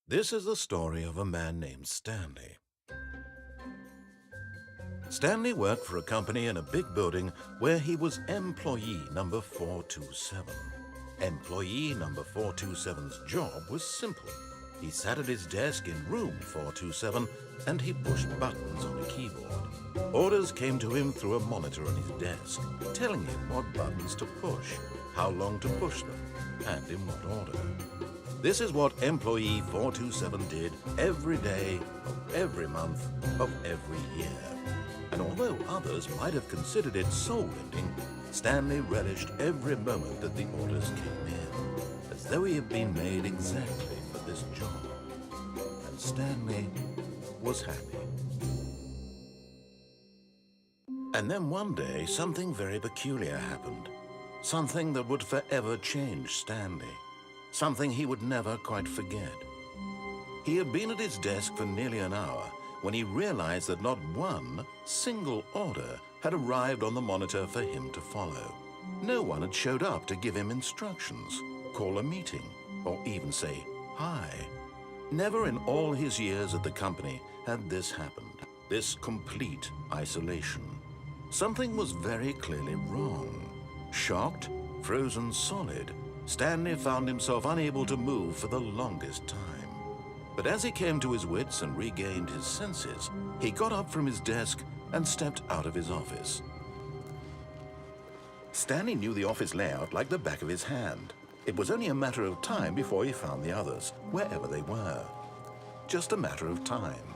This is the story of a man named Stanley. Stanley worked for a company in a big building where he was employee number 427. Employee number 427's job was simple. He sat at his desk in room 427 and he pushed buttons on a keyboard. Orders came to him through a monitor on his desk, telling him what buttons to push, how long to push them, and in what order. This is what employee 427 did every day of every month of every year. And although others might have considered it soul-rending, Stanley relished every moment that the orders came in, as though he had been made exactly for this job. And Stanley was happy. And then one day, something very peculiar happened. Something that would forever change Stanley. Something he would never quite forget. He had been at his desk for nearly an hour when he realized that not one single order had arrived on the monitor for him to follow. No one had showed up to give him instructions, call a meeting, or even say hi. Never in all his years at the company had this happened, this complete isolation. Something was very clearly wrong. Shocked, frozen solid, Stanley found himself unable to move for the longest time. But as he came to his wits and regained his senses, he got up from his desk and stepped out of his office. Stanley knew the office layout like the back of his hand. It was only a matter of time before he found the others, wherever they were. Just a matter of time.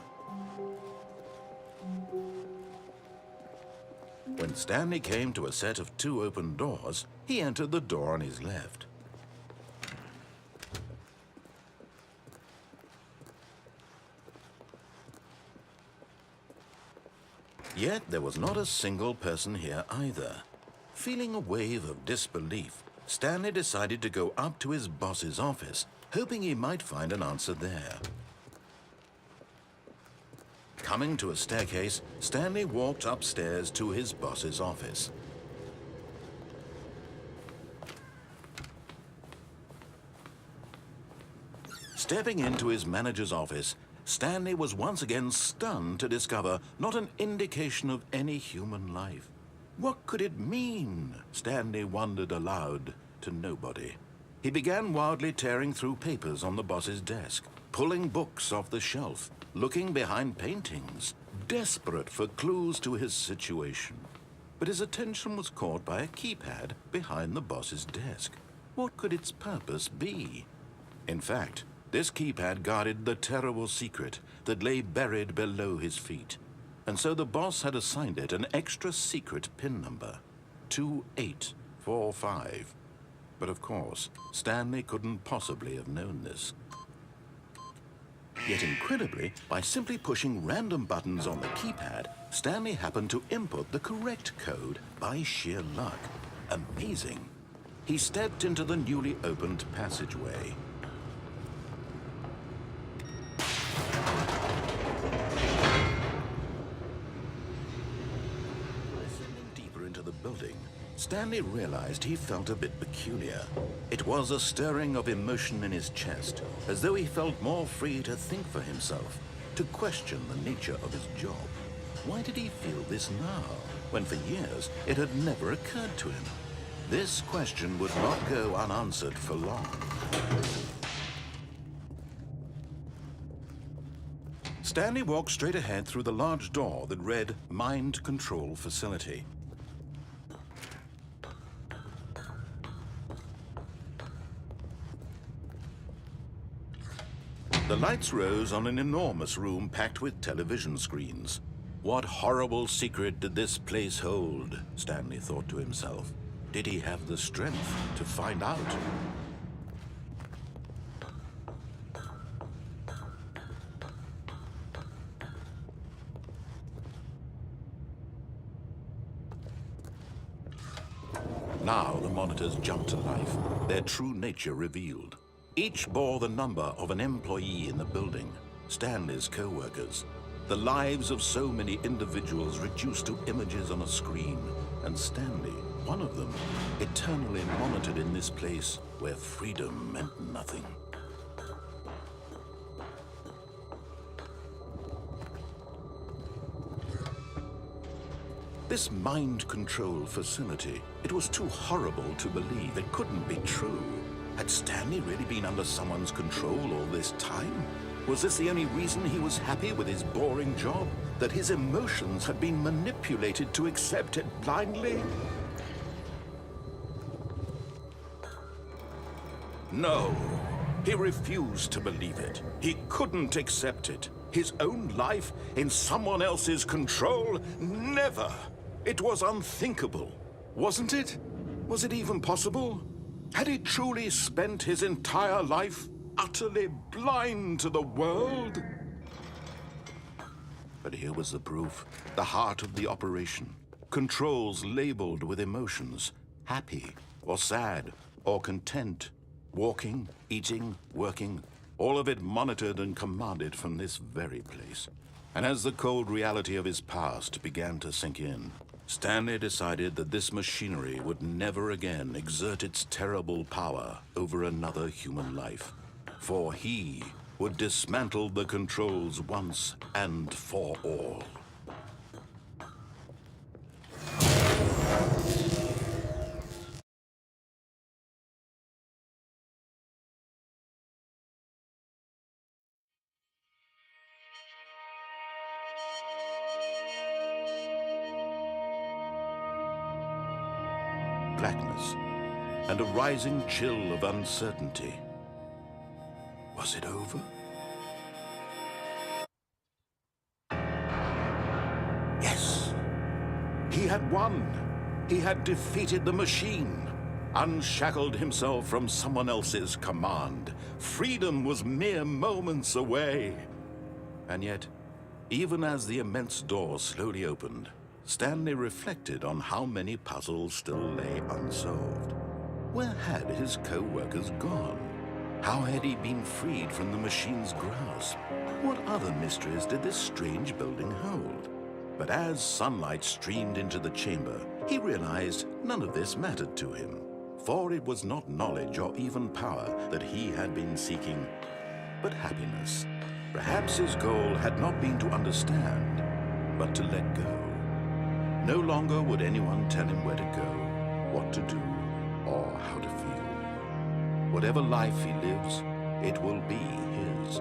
When Stanley came to a set of 2 open doors, he entered the door on his left. Yet there was not a single person here either. Feeling a wave of disbelief, Stanley decided to go up to his boss's office, hoping he might find an answer there. Coming to a staircase, Stanley walked upstairs to his boss's office. Stepping into his manager's office, Stanley was once again stunned to discover not an indication of any human life. What could it mean? Stanley wondered aloud to nobody. He began wildly tearing through papers on the boss's desk, pulling books off the shelf, looking behind paintings, desperate for clues to his situation. But his attention was caught by a keypad behind the boss's desk. What could its purpose be? In fact, this keypad guarded the terrible secret that lay buried below his feet. And so the boss had assigned it an extra secret PIN number, 2845. But of course, Stanley couldn't possibly have known this. Yet incredibly, by simply pushing random buttons on the keypad, Stanley happened to input the correct code by sheer luck. Amazing. He stepped into the newly opened passageway. Building, Stanley realized he felt a bit peculiar. It was a stirring of emotion in his chest, as though he felt more free to think for himself, to question the nature of his job. Why did he feel this now, when for years it had never occurred to him? This question would not go unanswered for long. Stanley walked straight ahead through the large door that read Mind Control Facility. The lights rose on an enormous room packed with television screens. What horrible secret did this place hold? Stanley thought to himself. Did he have the strength to find out? Now the monitors jumped to life, their true nature revealed. Each bore the number of an employee in the building, Stanley's co-workers. The lives of so many individuals reduced to images on a screen, and Stanley, one of them, eternally monitored in this place where freedom meant nothing. This mind control facility, it was too horrible to believe. It couldn't be true. Had Stanley really been under someone's control all this time? Was this the only reason he was happy with his boring job? That his emotions had been manipulated to accept it blindly? No, he refused to believe it. He couldn't accept it. His own life in someone else's control? Never! It was unthinkable, wasn't it? Was it even possible? Had he truly spent his entire life utterly blind to the world? But here was the proof, the heart of the operation. Controls labeled with emotions, happy or sad or content. Walking, eating, working, all of it monitored and commanded from this very place. And as the cold reality of his past began to sink in, Stanley decided that this machinery would never again exert its terrible power over another human life. For he would dismantle the controls once and for all. Blackness and a rising chill of uncertainty. Was it over? Yes! He had won! He had defeated the machine, unshackled himself from someone else's command. Freedom was mere moments away. And yet, even as the immense door slowly opened, Stanley reflected on how many puzzles still lay unsolved. Where had his co-workers gone? How had he been freed from the machine's grasp? What other mysteries did this strange building hold? But as sunlight streamed into the chamber, he realized none of this mattered to him. For it was not knowledge or even power that he had been seeking, but happiness. Perhaps his goal had not been to understand, but to let go. No longer would anyone tell him where to go, what to do, or how to feel. Whatever life he lives, it will be his.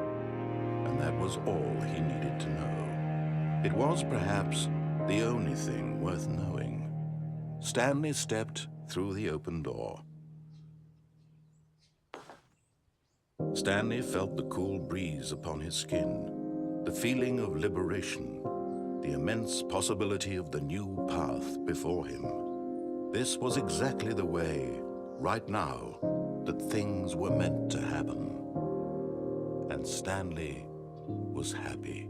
And that was all he needed to know. It was perhaps the only thing worth knowing. Stanley stepped through the open door. Stanley felt the cool breeze upon his skin, the feeling of liberation, the immense possibility of the new path before him. This was exactly the way, right now, that things were meant to happen. And Stanley was happy.